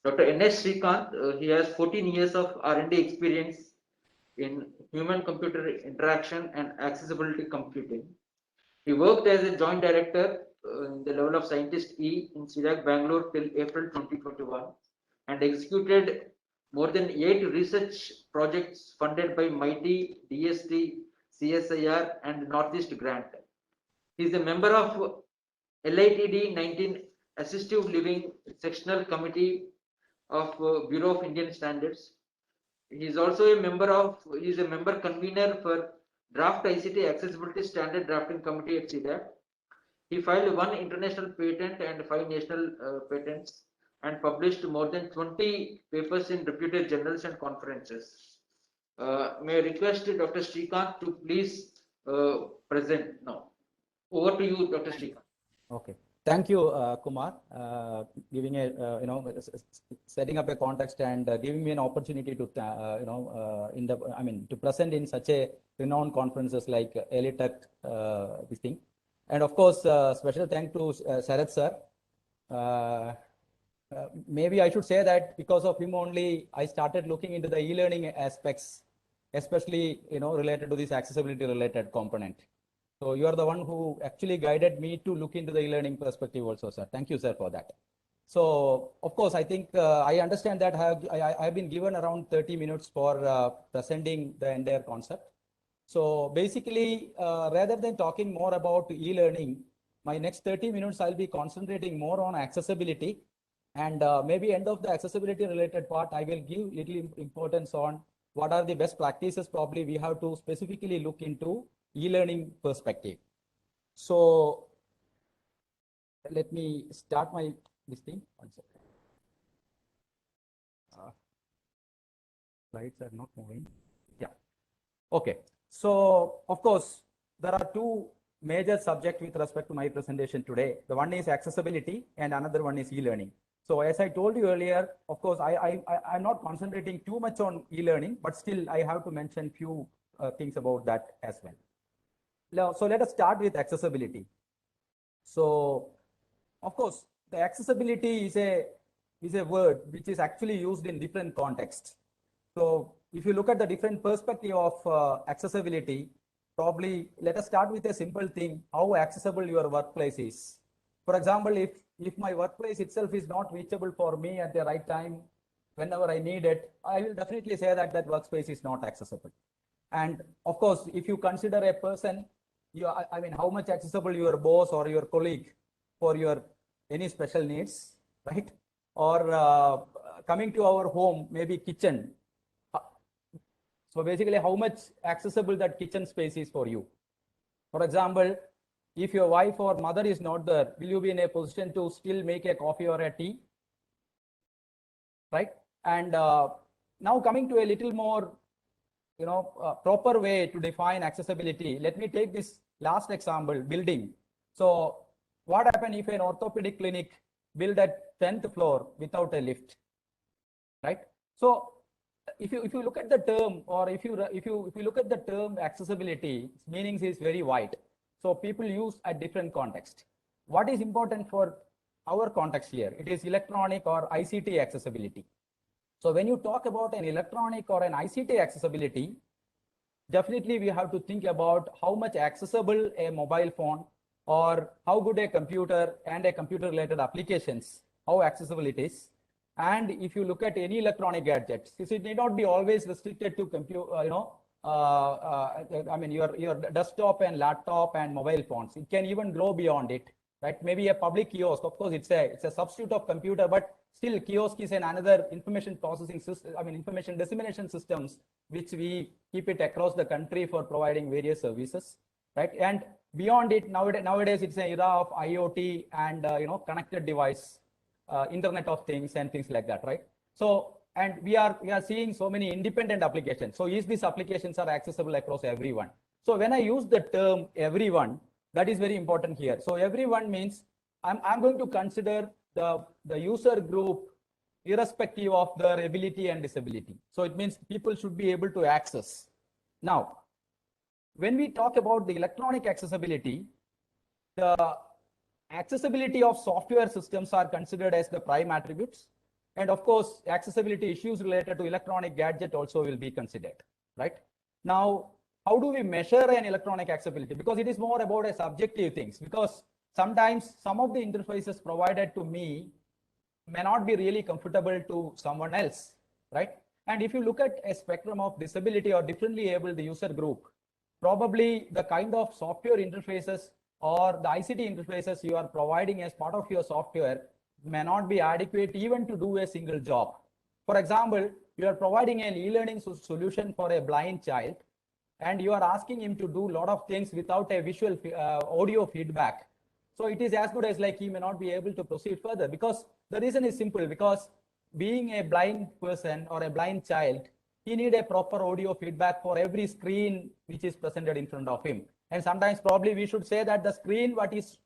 Dr. N.S. Srikanth, he has 14 years of R&D experience in human-computer interaction and accessibility computing. He worked as a joint director in the level of scientist E in CIDAC Bangalore till April 2021 and executed more than 8 research projects funded by MITI, DST, CSIR and Northeast Grant. He is a member of LITD 19 Assistive Living Sectional Committee of Bureau of Indian Standards. He is also he is a member convener for Draft ICT Accessibility Standard Drafting Committee at CIDAC. He filed 1 international patent and 5 national patents and published more than 20 papers in reputed journals and conferences. May I request Dr. Srikanth to please present now. Over to you, Dr. Srikanth. Okay. Thank you, Kumar, giving a setting up a context and giving me an opportunity to to present in such a renowned conferences like ELITech, this thing, and of course special thank to Sarath sir. Maybe I should say that because of him only I started looking into the e-learning aspects, especially related to this accessibility related component. So you are the one who actually guided me to look into the e-learning perspective also, sir. Thank you, sir, for that. So, of course, I think I understand that I have been given around 30 minutes for presenting the entire concept. So basically, rather than talking more about e-learning, my next 30 minutes, I'll be concentrating more on accessibility. And maybe end of the accessibility related part, I will give little importance on what are the best practices probably we have to specifically look into e-learning perspective. So let me start this thing. One second. Slides are not moving. Yeah. Okay. So of course, there are 2 major subjects with respect to my presentation today. The one is accessibility and another one is e-learning. So as I told you earlier, of course, I'm not concentrating too much on e-learning, but still I have to mention few things about that as well. So let us start with accessibility. So, of course, the accessibility is a word which is actually used in different contexts. So if you look at the different perspective of accessibility, probably let us start with a simple thing, how accessible your workplace is. For example, if my workplace itself is not reachable for me at the right time, whenever I need it, I will definitely say that that workspace is not accessible. And of course, if you consider a person, how much accessible your boss or your colleague for your any special needs, right? Or coming to our home, maybe kitchen. So basically, how much accessible that kitchen space is for you. For example, if your wife or mother is not there, will you be in a position to still make a coffee or a tea? Right? And now coming to a little more proper way to define accessibility. Let me take this last example, building. So what happens if an orthopedic clinic built at 10th floor without a lift, right? So if you look at the term, or if you look at the term accessibility, its meanings is very wide. So people use at different context. What is important for our context here? It is electronic or ICT accessibility. So when you talk about an electronic or an ICT accessibility, definitely we have to think about how much accessible a mobile phone or how good a computer and a computer related applications, how accessible it is. And if you look at any electronic gadgets, it need not be always restricted to your desktop and laptop and mobile phones. It can even grow beyond it, right? Maybe a public kiosk, of course, it's a substitute of computer, but still kiosk is another information processing system, information dissemination systems, which we keep it across the country for providing various services, right? And beyond it, nowadays it's an era of IoT and connected device, Internet of Things and things like that, right? So, and we are seeing so many independent applications. So these applications are accessible across everyone. So when I use the term everyone, that is very important here. So everyone means I'm going to consider the user group irrespective of their ability and disability. So it means people should be able to access. Now, when we talk about the electronic accessibility, the accessibility of software systems are considered as the prime attributes, And of course, accessibility issues related to electronic gadget also will be considered, right? Now, how do we measure an electronic accessibility? Because it is more about a subjective things, because sometimes some of the interfaces provided to me may not be really comfortable to someone else, right? And if you look at a spectrum of disability or differently abled user group, probably the kind of software interfaces or the ICT interfaces you are providing as part of your software may not be adequate even to do a single job. For example, you are providing an e-learning solution for a blind child, and you are asking him to do a lot of things without a visual audio feedback. So it is as good as like he may not be able to proceed further, because the reason is simple, because being a blind person or a blind child, he need a proper audio feedback for every screen which is presented in front of him. And sometimes probably we should say that the screen what is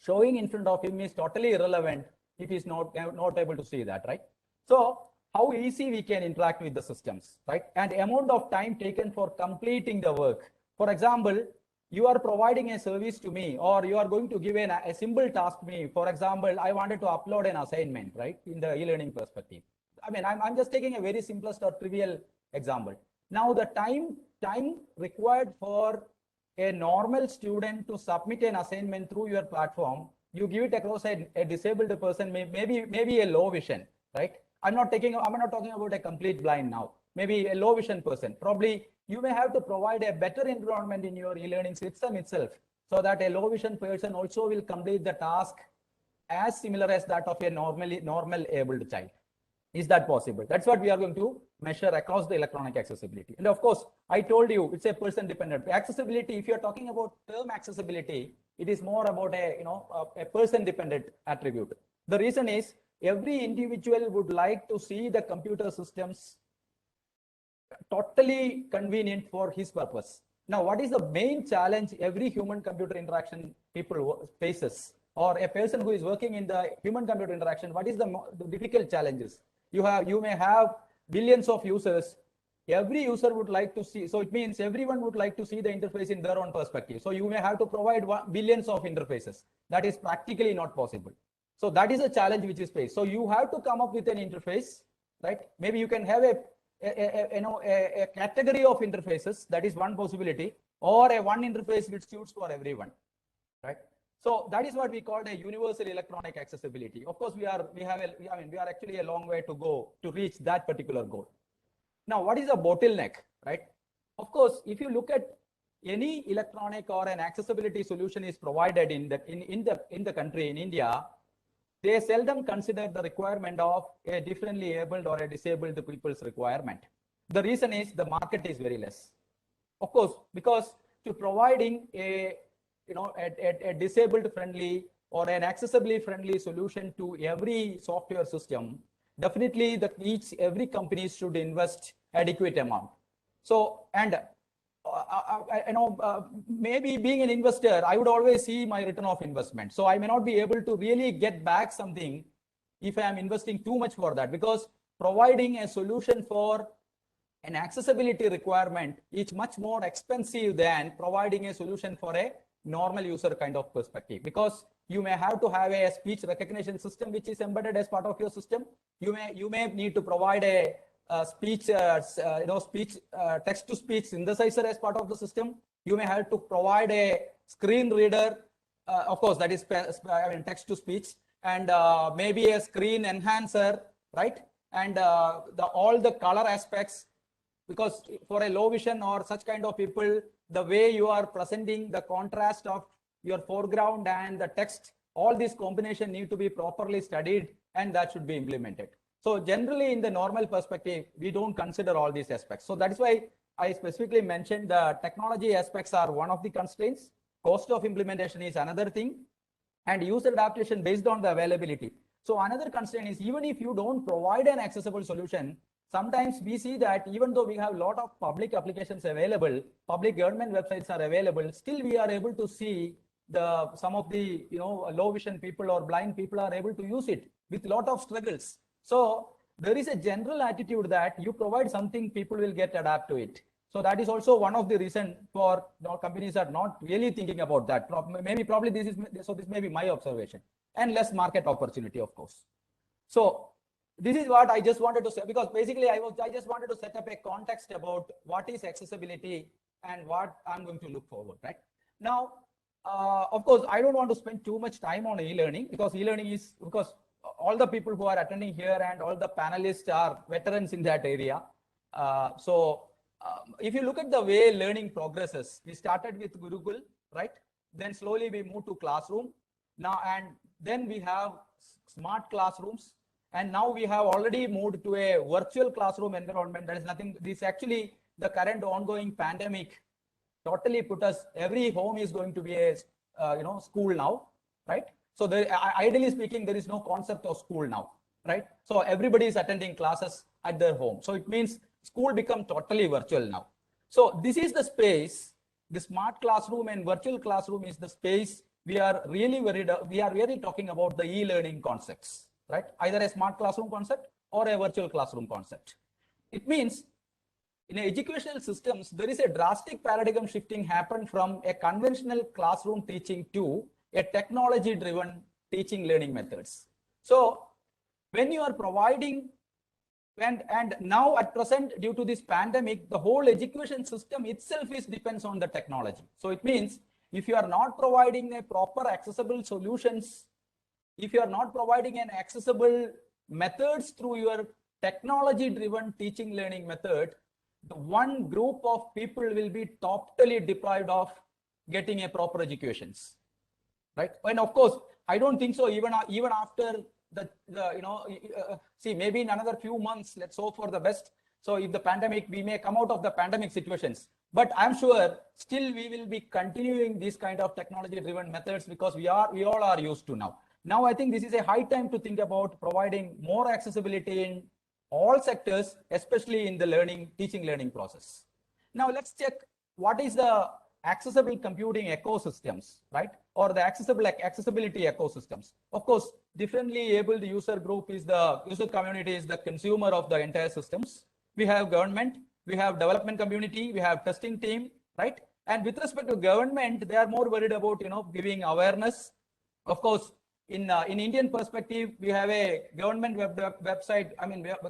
showing in front of him is totally irrelevant if he's not able to see that, right? So how easy we can interact with the systems, right? And amount of time taken for completing the work. For example, you are providing a service to me, or you are going to give a simple task to me. For example, I wanted to upload an assignment, right? In the e-learning perspective. I mean, I'm just taking a very simplest or trivial example. Now the time required for a normal student to submit an assignment through your platform, you give it across a disabled person, maybe a low vision, right? I'm not talking about a complete blind now. Maybe a low vision person. Probably you may have to provide a better environment in your e-learning system itself, so that a low vision person also will complete the task as similar as that of a normal abled child. Is that possible? That's what we are going to measure across the electronic accessibility. And of course, I told you it's a person dependent. Accessibility, if you're talking about term accessibility, it is more about a person dependent attribute. The reason is every individual would like to see the computer systems totally convenient for his purpose. Now, what is the main challenge every human computer interaction people faces, or a person who is working in the human computer interaction? What is the difficult challenges? You may have billions of users. Every user would like to see, so it means everyone would like to see the interface in their own perspective. So you may have to provide billions of interfaces. That is practically not possible. So that is a challenge which is faced. So you have to come up with an interface, right? Maybe you can have a category of interfaces. That is one possibility, or a one interface which suits for everyone, right? So that is what we call a universal electronic accessibility. Of course, we are actually a long way to go to reach that particular goal. Now, what is a bottleneck, right? Of course, if you look at any electronic or an accessibility solution is provided in the country, in India, they seldom consider the requirement of a differently abled or a disabled people's requirement. The reason is the market is very less. Of course, because to providing a disabled friendly or an accessibly friendly solution to every software system, definitely every company should invest adequate amount. So, and maybe being an investor, I would always see my return of investment. So I may not be able to really get back something if I am investing too much for that, because providing a solution for an accessibility requirement is much more expensive than providing a solution for a normal user kind of perspective, because you may have to have a speech recognition system which is embedded as part of your system. You may need to provide a text to speech synthesizer as part of the system. You may have to provide a screen reader, of course that is text to speech, and maybe a screen enhancer, right? And all the color aspects, because for a low vision or such kind of people, the way you are presenting the contrast of your foreground and the text, all these combination need to be properly studied, and that should be implemented. So generally in the normal perspective, we don't consider all these aspects. So that is why I specifically mentioned the technology aspects are one of the constraints. Cost of implementation is another thing, and user adaptation based on the availability. So another constraint is, even if you don't provide an accessible solution, sometimes we see that even though we have a lot of public applications available, public government websites are available, still we are able to see some of the low vision people or blind people are able to use it with a lot of struggles. So there is a general attitude that you provide something, people will get adapt to it. So that is also one of the reasons for companies are not really thinking about that. Probably this may be my observation, and less market opportunity, of course. So this is what I just wanted to say, because basically I just wanted to set up a context about what is accessibility and what I'm going to look forward, right? Now, of course, I don't want to spend too much time on e-learning, because e-learning is, because all the people who are attending here and all the panelists are veterans in that area. If you look at the way learning progresses, we started with Gurukul, right? Then slowly we moved to classroom. Now, and then we have smart classrooms. And now we have already moved to a virtual classroom environment. There is nothing, this actually, the current ongoing pandemic totally put us, every home is going to be a school now, right? So ideally speaking, there is no concept of school now, right? So everybody is attending classes at their home. So it means school become totally virtual now. So this is the space, the smart classroom and virtual classroom is the space we are really talking about the e-learning concepts, right? Either a smart classroom concept or a virtual classroom concept. It means in educational systems, there is a drastic paradigm shifting happened from a conventional classroom teaching to a technology-driven teaching learning methods. So when you are providing, and now at present, due to this pandemic, the whole education system itself depends on the technology. So it means if you are not providing a proper accessible solutions, if you are not providing an accessible methods through your technology-driven teaching learning method, the one group of people will be totally deprived of getting a proper educations, right? And of course, I don't think so. Even after see, maybe in another few months, let's hope for the best. So if the pandemic, we may come out of the pandemic situations, but I'm sure still we will be continuing these kind of technology-driven methods because we all are used to now. Now I think this is a high time to think about providing more accessibility in all sectors, especially in the teaching learning process. Now let's check what is the accessible computing ecosystems, right? Or the accessibility ecosystems. Of course, differently abled user group is the user community is the consumer of the entire systems. We have government, we have development community, we have testing team, right? And with respect to government, they are more worried about, giving awareness. Of course, in Indian perspective, we have a government website,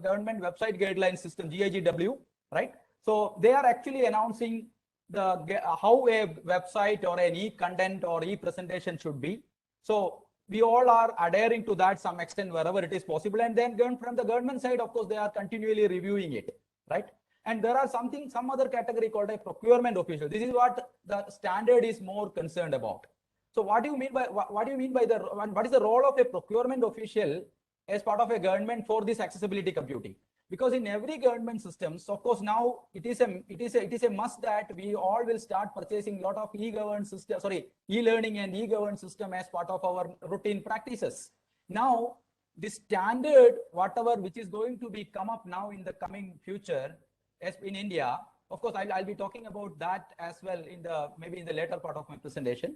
government website guideline system, GIGW, right? So they are actually announcing how a website or an e-content or e-presentation should be. So we all are adhering to that some extent wherever it is possible. And then from the government side, of course, they are continually reviewing it, right? And there are some other category called a procurement official. This is what the standard is more concerned about. So what do you mean by what is the role of a procurement official as part of a government for this accessibility computing? Because in every government systems, of course, now it is a must that we all will start purchasing a lot of e-learning and e-government system as part of our routine practices. Now, the standard, whatever which is going to be come up now in the coming future, as in India, of course, I'll be talking about that as well maybe in the later part of my presentation.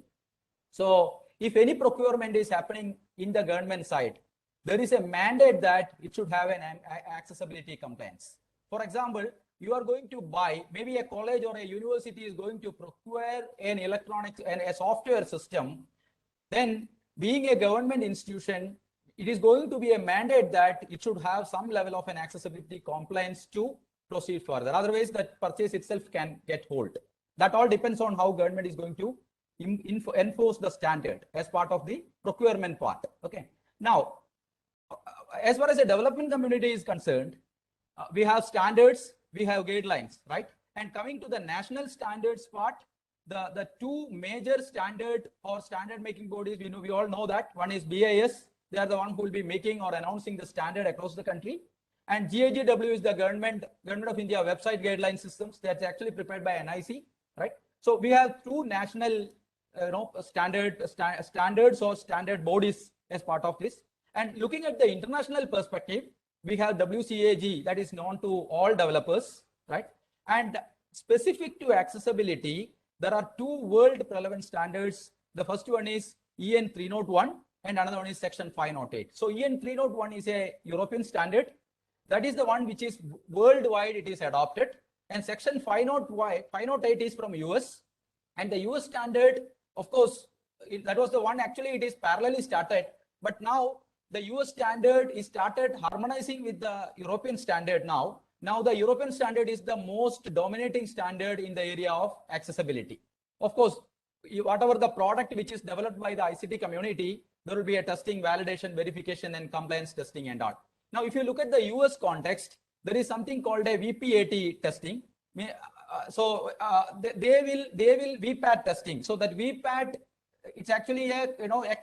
So if any procurement is happening in the government side, there is a mandate that it should have an accessibility compliance. For example, you are going to buy, maybe a college or a university is going to procure an electronics and a software system. Then being a government institution, it is going to be a mandate that it should have some level of an accessibility compliance to proceed further. Otherwise, that purchase itself can get hold. That all depends on how government is going to enforce the standard as part of the procurement part. Okay. Now, as far as the development community is concerned, we have standards, we have guidelines, right? And coming to the national standards part, the two major standard or standard making bodies, we all know that one is BIS. They are the one who will be making or announcing the standard across the country. And GIGW is the government of India website guideline systems that's actually prepared by NIC, right? So we have two national standards or standard bodies as part of this. And looking at the international perspective, we have WCAG, that is known to all developers, right? And specific to accessibility, there are two world relevant standards. The first one is EN 301 and another one is Section 508. So EN 301 is a European standard. That is the one which is worldwide, it is adopted. And Section 508 is from US. And the US standard, of course, that was the one actually it is parallelly started. But now the US standard is started harmonizing with the European standard now. Now the European standard is the most dominating standard in the area of accessibility. Of course, whatever the product which is developed by the ICT community, there will be a testing, validation, verification, and compliance testing and all. Now, if you look at the US context, there is something called a VPAT testing. They will VPAT testing. So that VPAT, it's actually a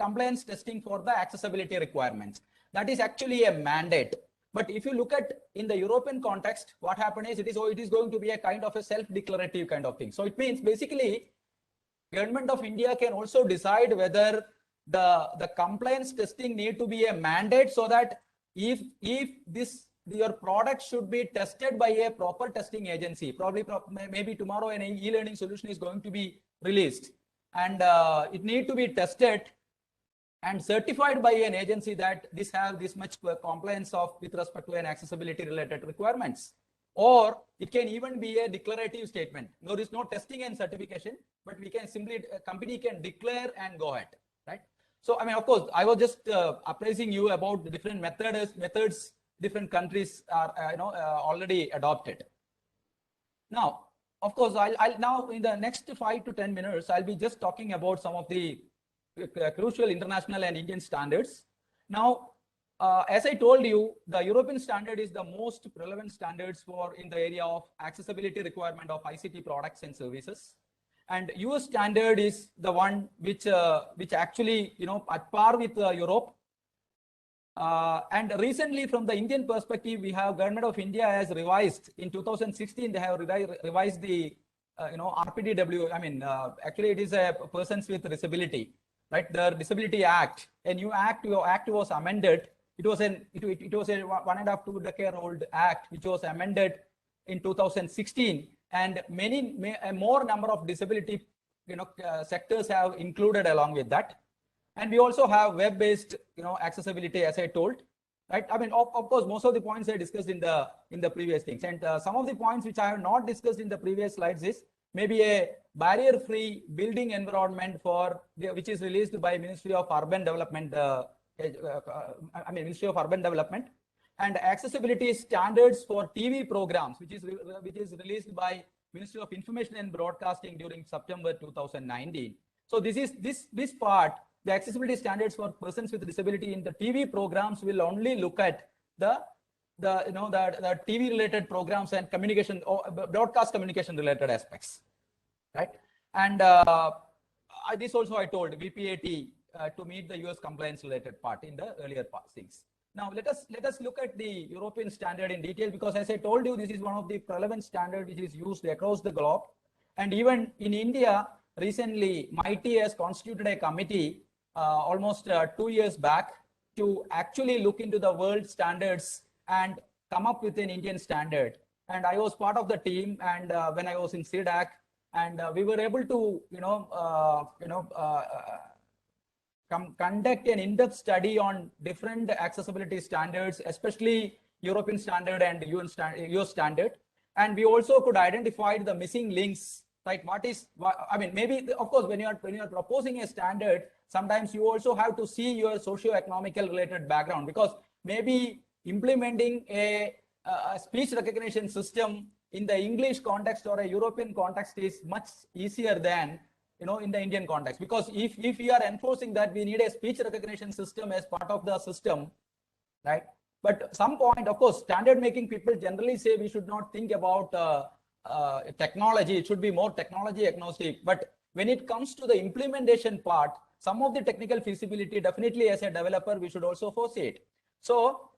compliance testing for the accessibility requirements. That is actually a mandate. But if you look at in the European context, what happened is it is going to be a kind of a self-declarative kind of thing. So it means basically Government of India can also decide whether the compliance testing need to be a mandate, so that if your product should be tested by a proper testing agency, maybe tomorrow an e-learning solution is going to be released, and it need to be tested and certified by an agency that this have this much compliance with respect to an accessibility related requirements. Or it can even be a declarative statement. There is no testing and certification, but we can simply, a company can declare and go ahead, right? So, I mean, of course, I was just appraising you about the different methods different countries are already adopted. Now, of course, I'll now in the next 5 to 10 minutes, I'll be just talking about some of the crucial international and Indian standards. Now, as I told you, the European standard is the most relevant standards in the area of accessibility requirement of ICT products and services. And US standard is the one which actually, at par with Europe. And recently, from the Indian perspective, we have Government of India has revised in 2016. They have revised the RPDW. I mean, actually, it is a persons with disability, right? The Disability Act. A new act was amended. It was a 1.5 to 2 decade old act which was amended in 2016, and more number of disability sectors have included along with that. And we also have web-based accessibility, as I told, right? I mean, of course, most of the points I discussed in the previous things, and some of the points which I have not discussed in the previous slides is maybe a barrier-free building environment which is released by Ministry of Urban Development. Ministry of Urban Development, and accessibility standards for TV programs, which is released by Ministry of Information and Broadcasting during September 2019. So this part, the accessibility standards for persons with disability in the TV programs will only look at the TV related programs and communication or broadcast communication related aspects, right? And this also I told VPAT. To meet the US compliance related part in the earlier things. Now let us look at the European standard in detail, because as I told you, this is one of the relevant standard which is used across the globe. And even in India, recently MIT has constituted a committee almost 2 years back to actually look into the world standards and come up with an Indian standard. And I was part of the team, and when I was in CDAC, and we were able to conduct an in-depth study on different accessibility standards, especially European standard and US standard. And we also could identify the missing links, right? Maybe, of course, when you are proposing a standard, sometimes you also have to see your socio-economical related background, because maybe implementing a speech recognition system in the English context or a European context is much easier than in the Indian context, because if we are enforcing that we need a speech recognition system as part of the system, right? But some point, of course, standard making people generally say we should not think about technology. It should be more technology agnostic. But when it comes to the implementation part, some of the technical feasibility, definitely as a developer, we should also foresee it. So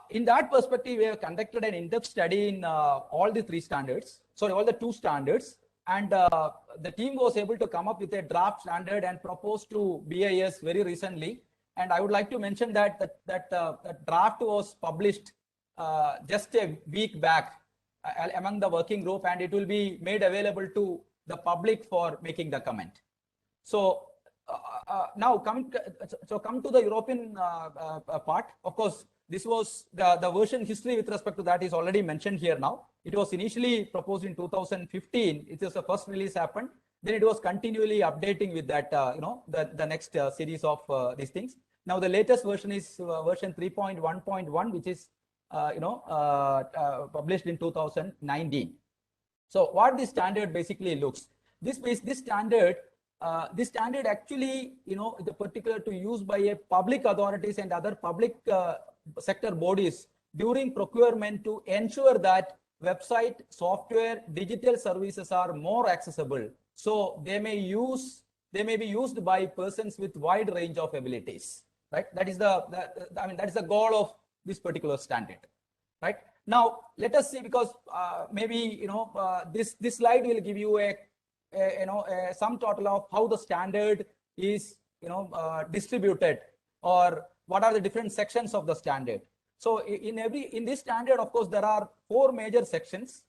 in that perspective, we have conducted an in-depth study in all the two standards. And the team was able to come up with a draft standard and propose to BIS very recently. And I would like to mention that that draft was published just a week back among the working group, and it will be made available to the public for making the comment. So now come to the European part. Of course, this was the version history with respect to that is already mentioned here now. It was initially proposed in 2015. It was the first release happened. Then it was continually updating with that, the next series of these things. Now the latest version is version 3.1.1, which is published in 2019. So what this standard basically looks, this standard actually, the particular to use by a public authorities and other public sector bodies during procurement to ensure that website, software, digital services are more accessible. So they may be used by persons with wide range of abilities, right? That is that is the goal of this particular standard, right? Now let us see, because maybe this slide will give you a sum total of how the standard is distributed, or what are the different sections of the standard. So in this standard, of course, there are 4 major sections.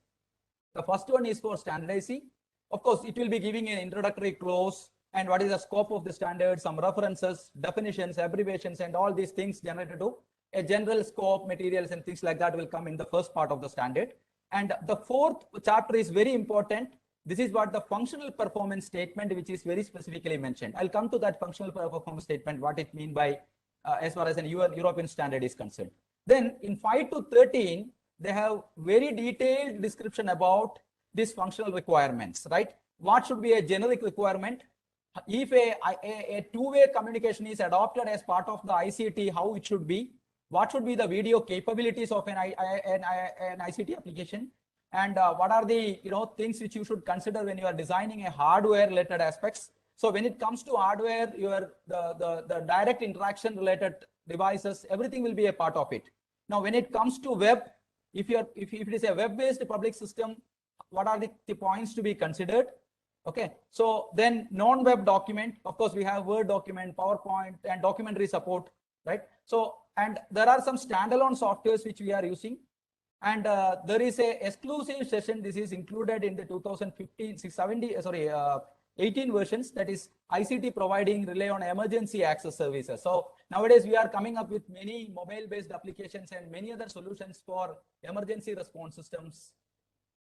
The first one is for standardizing. Of course, it will be giving an introductory clause and what is the scope of the standard, some references, definitions, abbreviations, and all these things generated to a general scope, materials, and things like that will come in the first part of the standard. And the 4th chapter is very important. This is what the functional performance statement, which is very specifically mentioned. I'll come to that functional performance statement, what it means by as far as an European standard is concerned. Then in 5 to 13, they have very detailed description about these functional requirements, right? What should be a generic requirement? If a two-way communication is adopted as part of the ICT, how it should be? What should be the video capabilities of an ICT application? And what are the things which you should consider when you are designing a hardware related aspects? So when it comes to hardware, the direct interaction related devices, everything will be a part of it. Now, when it comes to web, if it is a web-based public system, what are the points to be considered? Okay, so then non-web document, of course, we have Word document, PowerPoint, and documentary support, right? So, and there are some standalone softwares which we are using. And there is a exclusive session. This is included in the 18 versions, that is ICT providing rely on emergency access services. So nowadays we are coming up with many mobile-based applications and many other solutions for emergency response systems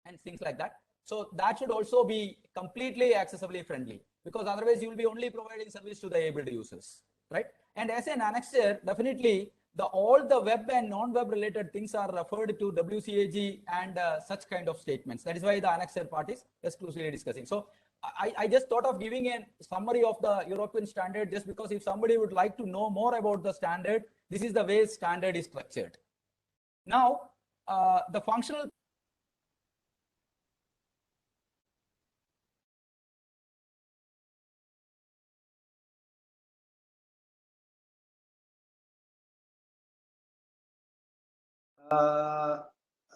and things like that. So that should also be completely accessibly friendly, because otherwise you will be only providing service to the able users, right? And as an annexure, definitely all the web and non-web related things are referred to WCAG and such kind of statements. That is why the annexure part is exclusively discussing. So I just thought of giving a summary of the European standard, just because if somebody would like to know more about the standard, this is the way standard is structured. Now, the functional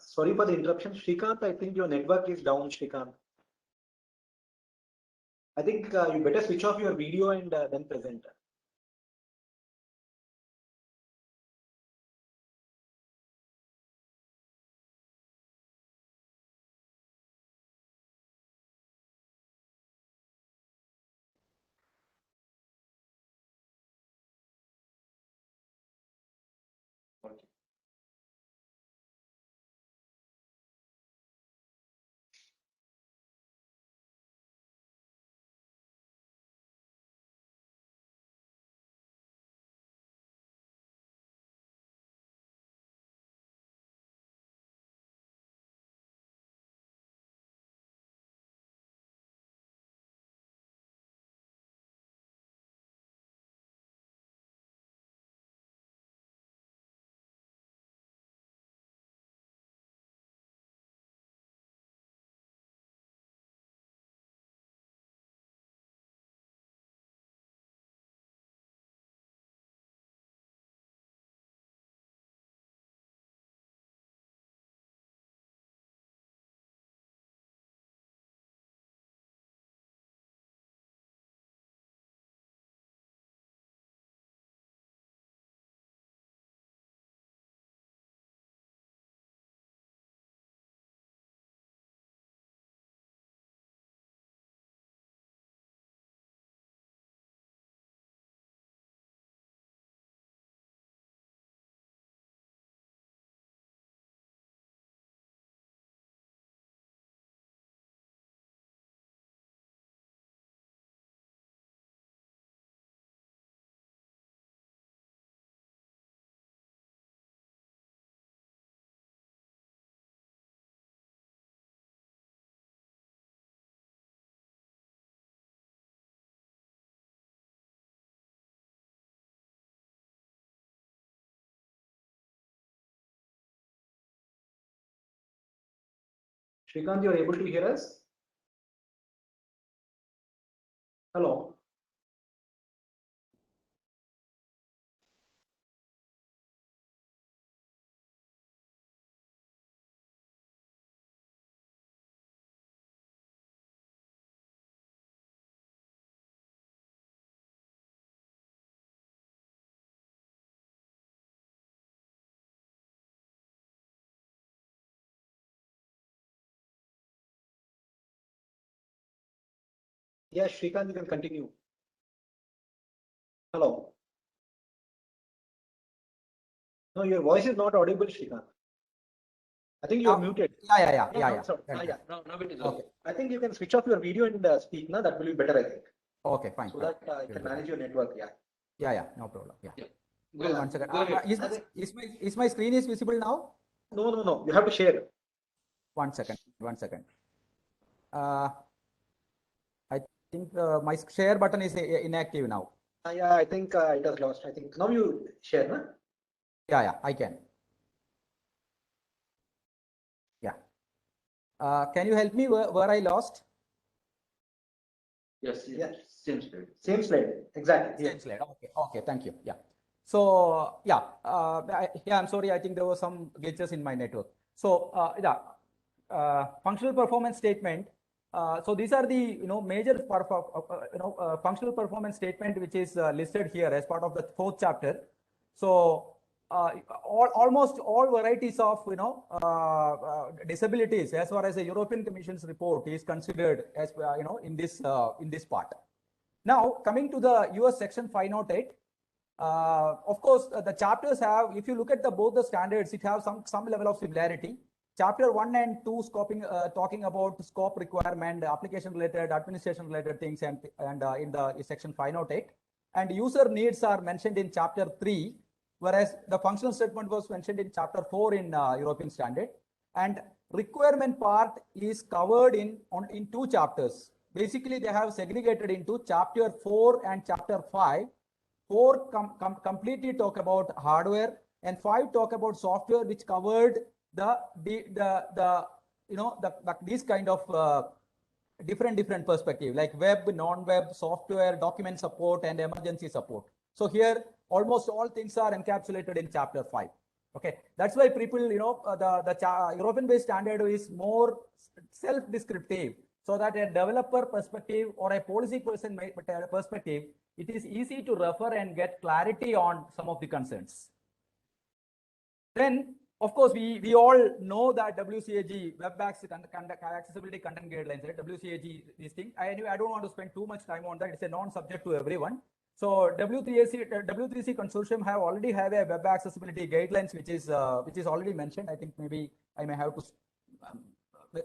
Sorry for the interruption, Shrikant. I think your network is down, Shrikant. I think you better switch off your video and then present. Okay. Shrikant, you're able to hear us? Hello? Yeah, Shrikant, you can continue. Hello? No, your voice is not audible, Shrikant. I think you're muted. Yeah. Yeah. Now it is Okay. I think you can switch off your video and speak, na? That will be better, I think. Okay, fine. So fine. that you can manage your network, yeah. Yeah, no problem. Yeah. Yeah. Well, 1 second. Go ahead. Is my screen is visible now? No. You have to share. 1 second. I think my share button is inactive now. Yeah, I think it has lost. I think now you share, na? Yeah, I can. Yeah. Can you help me where I lost? Yes, Yeah. same slide. Same slide. Exactly. Same slide. Okay, thank you. Yeah. So yeah, I'm sorry. I think there were some glitches in my network. So functional performance statement. So these are the major functional performance statement which is listed here as part of the 4th chapter. So almost all varieties of disabilities as far as the European Commission's report is considered as in this part. Now coming to the US section 508. Of course, the chapters have, if you look at both the standards, it has some level of similarity. Chapter 1 and 2 talking about scope requirement, application related, administration related things, and in the section 508. And user needs are mentioned in chapter 3, whereas the functional statement was mentioned in chapter 4 in European standard. And requirement part is covered in 2 chapters. Basically, they have segregated into chapter 4 and chapter 5. 4 completely talk about hardware, and 5 talk about software, which covered these kind of different perspective, like web, non-web, software, document support, and emergency support. So here almost all things are encapsulated in chapter 5. Okay, that's why people, the European-based standard is more self-descriptive, so that a developer perspective or a policy person perspective, it is easy to refer and get clarity on some of the concerns. Then, of course, we all know that WCAG, Web Accessibility Content Guidelines, right? WCAG, this thing. Anyway, I don't want to spend too much time on that. It's a non-subject to everyone. So W3C consortium already have a web accessibility guidelines, which is already mentioned. I think maybe I may have to.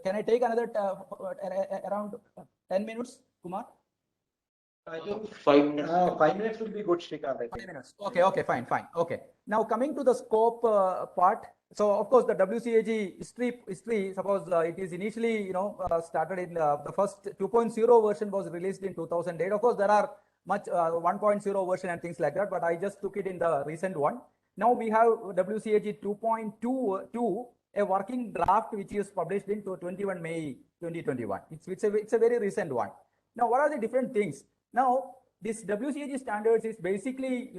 Can I take another around 10 minutes, Kumar? I think 5 minutes. 5 minutes will be good, Shrikant. 5 minutes. Okay, fine. Okay. Now coming to the scope part. So of course the WCAG history. Suppose it is initially started in the first 2.0 version was released in 2008. Of course there are much 1.0 version and things like that, but I just took it in the recent one. Now we have WCAG 2.2, a working draft which is published in 21 May 2021. It's a very recent one. Now what are the different things? Now this WCAG standards is basically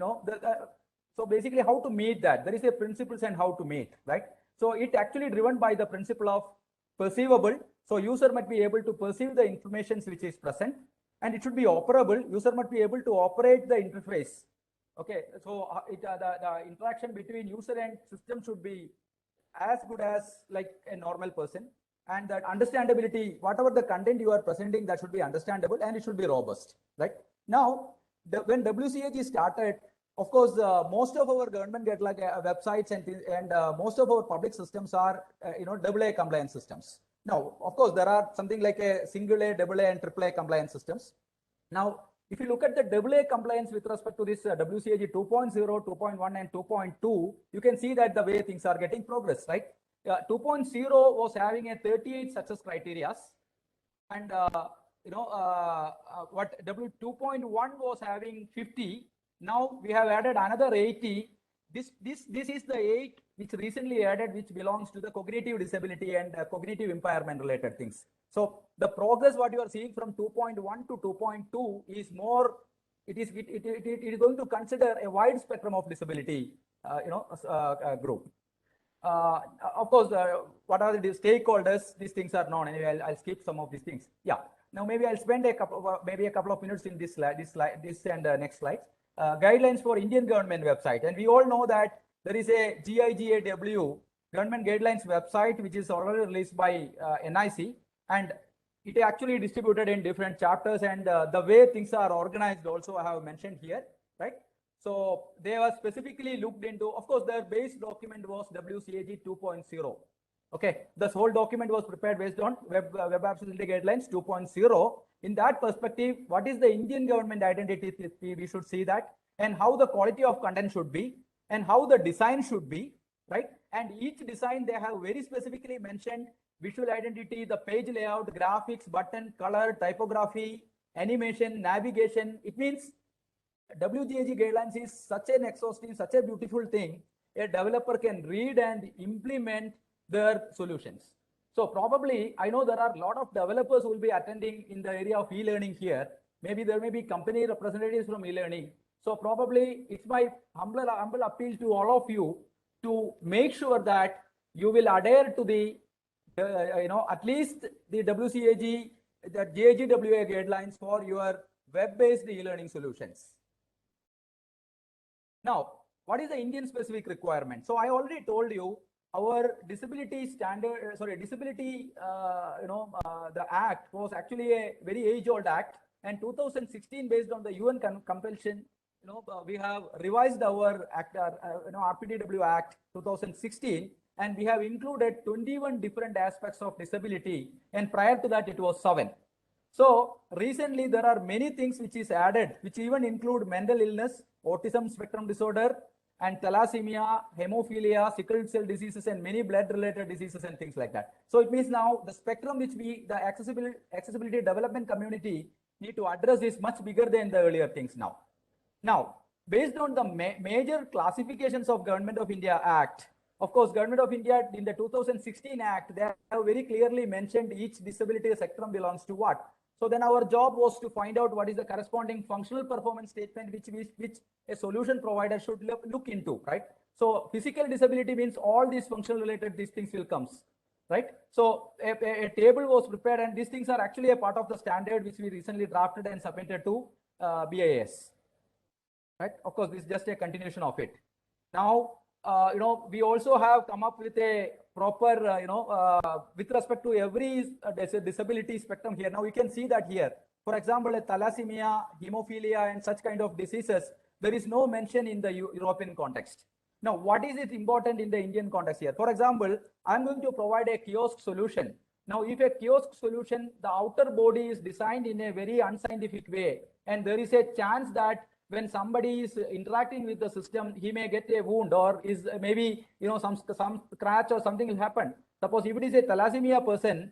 so basically how to meet that. There is a principles and how to meet, right? So it actually driven by the principle of perceivable. So user might be able to perceive the information which is present, and it should be operable. User must be able to operate the interface. Okay, so the interaction between user and system should be as good as like a normal person, and that understandability, whatever the content you are presenting, that should be understandable and it should be robust, right? Now, when WCAG started, of course, most of our government websites and most of our public systems are AA compliance systems. Now, of course, there are something like a single A, AA, and AAA compliance systems. Now, if you look at the AA compliance with respect to this WCAG 2.0, 2.1, and 2.2, you can see that the way things are getting progress, right? 2.0 was having a 38 success criteria, and what W2.1 was having 50. Now we have added another 80. this is the 8 which recently added, which belongs to the cognitive disability and cognitive impairment related things. So the progress what you are seeing from 2.1 to 2.2 is more, it is going to consider a wide spectrum of disability, group. Of course, what are the stakeholders? These things are known. Anyway, I'll skip some of these things. Yeah. Now maybe I'll spend a couple of minutes in this slide, this and next slide. Guidelines for Indian government website, and we all know that there is a GIGAW government guidelines website which is already released by NIC, and it actually distributed in different chapters, and the way things are organized also I have mentioned here, right? So they were specifically looked into. Of course, their base document was WCAG 2.0. Okay, this whole document was prepared based on Web Accessibility Guidelines 2.0. In that perspective, what is the Indian government identity? We should see that, and how the quality of content should be, and how the design should be, right? And each design they have very specifically mentioned visual identity, the page layout, graphics, button, color, typography, animation, navigation. It means WCAG guidelines is such an exhaustive, such a beautiful thing. A developer can read and implement their solutions. So probably, I know there are a lot of developers who will be attending in the area of e-learning here. Maybe there may be company representatives from e-learning. So probably it's my humble appeal to all of you to make sure that you will adhere to the, at least the WCAG, the JGWA guidelines for your web-based e-learning solutions. Now, what is the Indian specific requirement? So I already told you our disability standard, the act was actually a very age-old act, and 2016, based on the UN compulsion, we have revised our act, RPDW Act 2016, and we have included 21 different aspects of disability, and prior to that it was 7. So recently there are many things which is added, which even include mental illness, autism spectrum disorder, and thalassemia, hemophilia, sickle cell diseases, and many blood-related diseases and things like that. So it means now the spectrum which the accessibility development community need to address is much bigger than the earlier things now. Now, based on the major classifications of Government of India Act, of course, Government of India in the 2016 Act, they have very clearly mentioned each disability spectrum belongs to what. So then our job was to find out what is the corresponding functional performance statement which a solution provider should look into, right? So physical disability means all these functional related these things will come, right? So a table was prepared, and these things are actually a part of the standard which we recently drafted and submitted to BIS, right? Of course, this is just a continuation of it. Now, we also have come up with a proper, with respect to every disability spectrum here. Now you can see that here. For example, a thalassemia, hemophilia, and such kind of diseases, there is no mention in the European context. Now, what is it important in the Indian context here? For example, I'm going to provide a kiosk solution. Now, if a kiosk solution, the outer body is designed in a very unscientific way, and there is a chance that when somebody is interacting with the system, he may get a wound, or is maybe some scratch or something will happen. Suppose if it is a thalassemia person,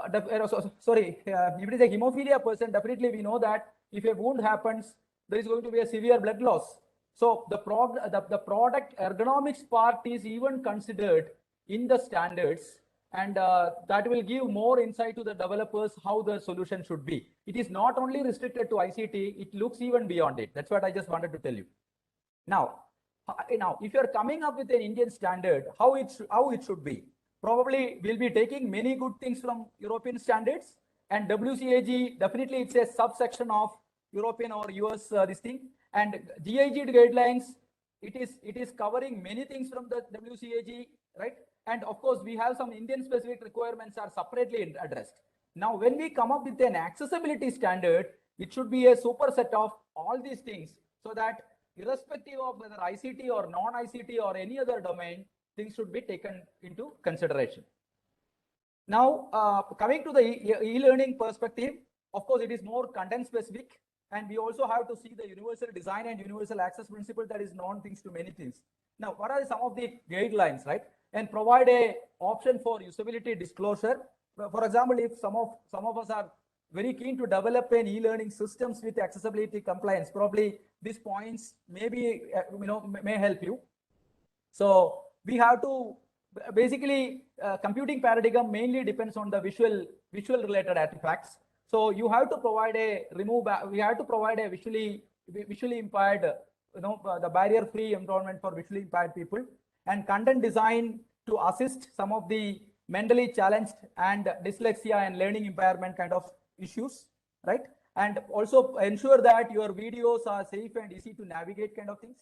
if it is a hemophilia person, definitely we know that if a wound happens, there is going to be a severe blood loss. So the product ergonomics part is even considered in the standards, and that will give more insight to the developers how the solution should be. It is not only restricted to ICT, it looks even beyond it. That's what I just wanted to tell you. Now, if you're coming up with an Indian standard, how it should be, probably we'll be taking many good things from European standards, and WCAG, definitely it's a subsection of European or US this thing, and GIG guidelines, it is covering many things from the WCAG, right? And of course, we have some Indian specific requirements are separately addressed. Now, when we come up with an accessibility standard, it should be a superset of all these things, so that irrespective of whether ICT or non-ICT or any other domain, things should be taken into consideration. Now, coming to the e-learning perspective, of course, it is more content specific, and we also have to see the universal design and universal access principle that is known things to many things. Now, what are some of the guidelines, right? And provide a option for usability disclosure. For example, if some of us are very keen to develop an e-learning systems with accessibility compliance, probably these points maybe may help you. So we have to basically computing paradigm mainly depends on the visual related artifacts. So you have to provide we have to provide a visually impaired, the barrier free environment for visually impaired people, and content design to assist some of the mentally challenged and dyslexia and learning impairment kind of issues, right? And also ensure that your videos are safe and easy to navigate kind of things.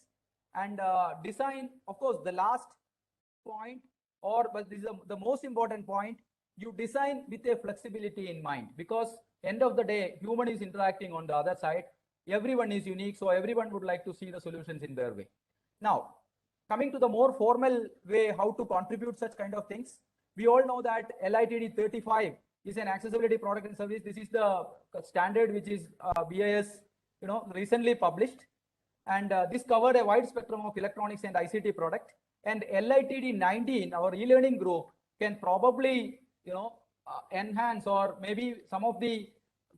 And design, of course, the last point, but this is the most important point, you design with a flexibility in mind, because end of the day, human is interacting on the other side. Everyone is unique, so everyone would like to see the solutions in their way. Now, coming to the more formal way, how to contribute such kind of things, we all know that LITD 35 is an accessibility product and service. This is the standard which is BIS, recently published, and this covered a wide spectrum of electronics and ICT product. And LITD 19, our e-learning group, can probably enhance, or maybe some of the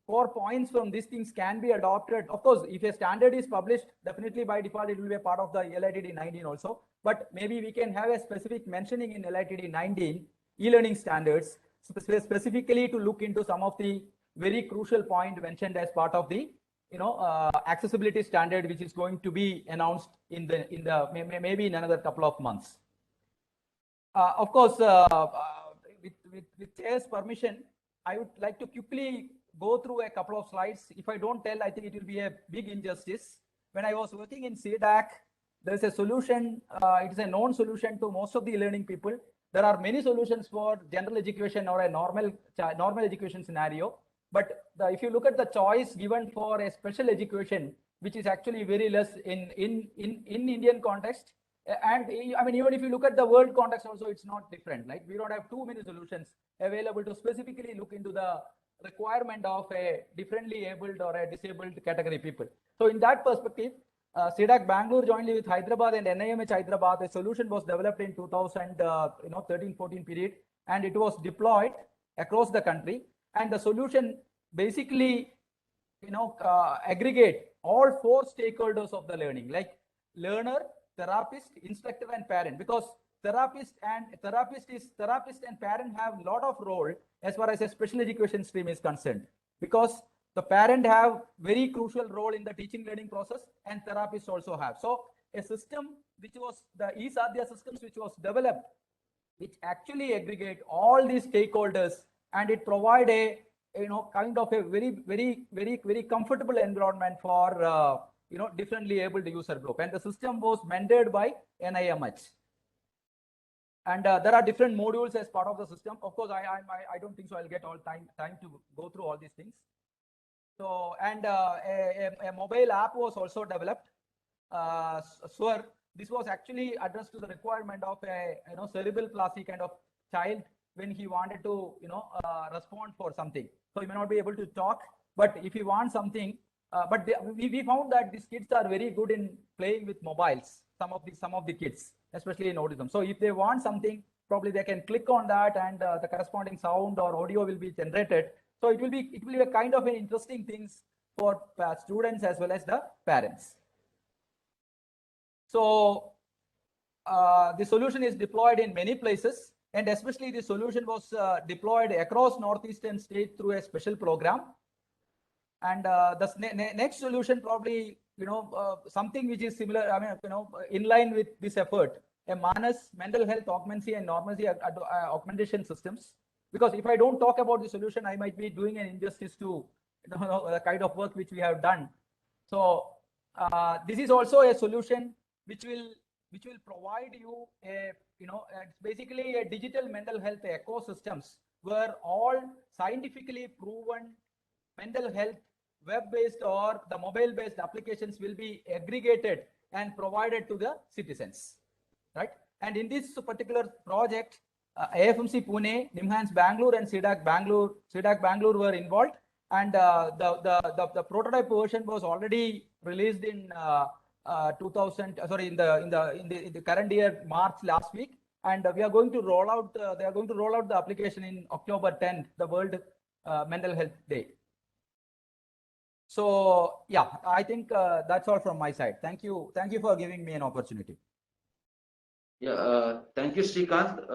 core points from these things can be adopted. Of course, if a standard is published, definitely by default it will be a part of the LITD 19 also. But maybe we can have a specific mentioning in LITD 19 e-learning standards, specifically to look into some of the very crucial point mentioned as part of the accessibility standard, which is going to be announced in the maybe in another couple of months. Of course, with Chair's permission, I would like to quickly go through a couple of slides. If I don't tell, I think it will be a big injustice. When I was working in CDAC, there is a solution. It is a known solution to most of the learning people. There are many solutions for general education or a normal education scenario. But if you look at the choice given for a special education, which is actually very less in Indian context, and I mean, even if you look at the world context also, it's not different. Like, we don't have too many solutions available to specifically look into the requirement of a differently abled or a disabled category people. So in that perspective, CDAC Bangalore jointly with Hyderabad and NIMH Hyderabad, a solution was developed in 2013-14 period, and it was deployed across the country. And the solution basically, aggregate all four stakeholders of the learning, like learner, therapist, instructor, and parent, because therapist and parent have a lot of role as far as a special education stream is concerned, because the parent have very crucial role in the teaching learning process, and therapists also have. So a system which was the eSadhya systems, which was developed, which actually aggregate all these stakeholders, and it provide a kind of a very comfortable environment for differently abled user group. And the system was mentored by NIMH. And there are different modules as part of the system. Of course, I don't think so I'll get all time to go through all these things. So, and a mobile app was also developed. SWR, this was actually addressed to the requirement of a cerebral palsy kind of child when he wanted to respond for something. So he may not be able to talk, but if he wants something, we found that these kids are very good in playing with mobiles. Some of the kids, especially in autism. So if they want something, probably they can click on that, and the corresponding sound or audio will be generated. So it will be a kind of an interesting things for students as well as the parents. So the solution is deployed in many places, and especially the solution was deployed across northeastern states through a special program. And the next solution probably something which is similar, in line with this effort, a MANAS, mental health augmentation and normalcy augmentation systems. Because if I don't talk about the solution, I might be doing an injustice to the kind of work which we have done. So this is also a solution which will provide you it's basically a digital mental health ecosystems, where all scientifically proven mental health web-based or the mobile-based applications will be aggregated and provided to the citizens, right? And in this particular project, AFMC Pune, NIMHANS Bangalore, and CDAC Bangalore were involved, and the prototype version was already released in in the current year, March last week, and we are going to roll out. They are going to roll out the application in October 10th, the World Mental Health Day. So yeah, I think that's all from my side. Thank you for giving me an opportunity. Yeah, thank you, Srikanth,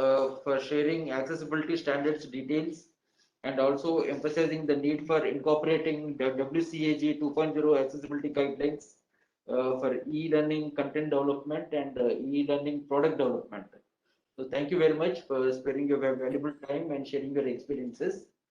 for sharing accessibility standards details and also emphasizing the need for incorporating the WCAG 2.0 accessibility guidelines for e-learning content development and e-learning product development. So thank you very much for sparing your valuable time and sharing your experiences.